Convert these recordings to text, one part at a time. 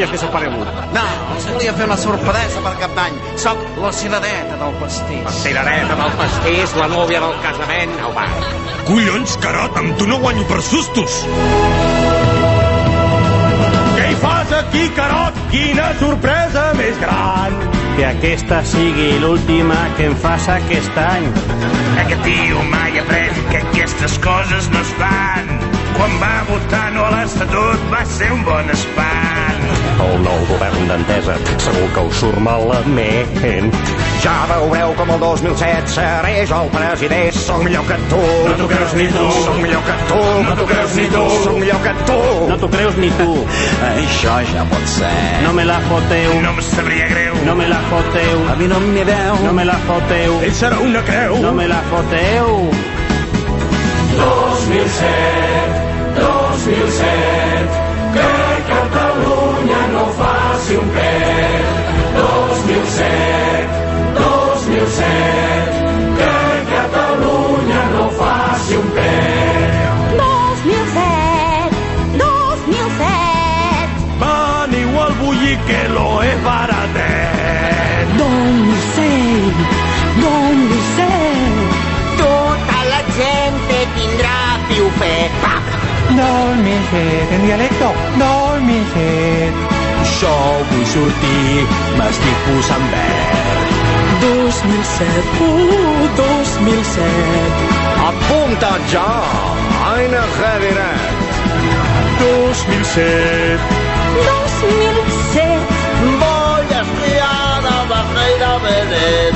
has desaparegut? No, us volia fer una sorpresa per Cap d'Any. Soc la cirereta del pastís. La cirereta del pastís, la núvia del casament, au va. Collons, Carot, amb tu no guanyo per sustos. Què hi fas aquí, Carot? Quina sorpresa més gran. Que aquesta sigui l'última que em fas aquest any. Aquest tio mai ha après que aquestes coses no es fan. Quan va votar no a l'Estatut va ser un bon espant. El nou govern d'Entesa segur que us surt malament. Ja veureu com el 2007 seré jo el president. Soc millor que tu. No t'ho creus ni tu. Soc millor que tu. No t'ho creus ni tu. Soc millor que tu. No t'ho creus ni tu. Això ja pot ser. No me la foteu. No em sabria greu. No me la foteu. A mi no m'hi veu. No me la foteu. Ell serà una creu. No me la foteu. 2007, que Catalunya no faci un pet. 2007, que Catalunya no faci un pet. 2007. Veniu al bullir que lo he baratet. 2007. Tota la gente tindrà piupet. 2007, en dialecto, 2007. Jo vull sortir, m'estic posant verd. 2007, 2007. Apunta't ja, eine Rediret. 2007. 2007. Voy a espiar a Bajeira Benet.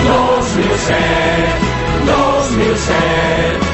2007,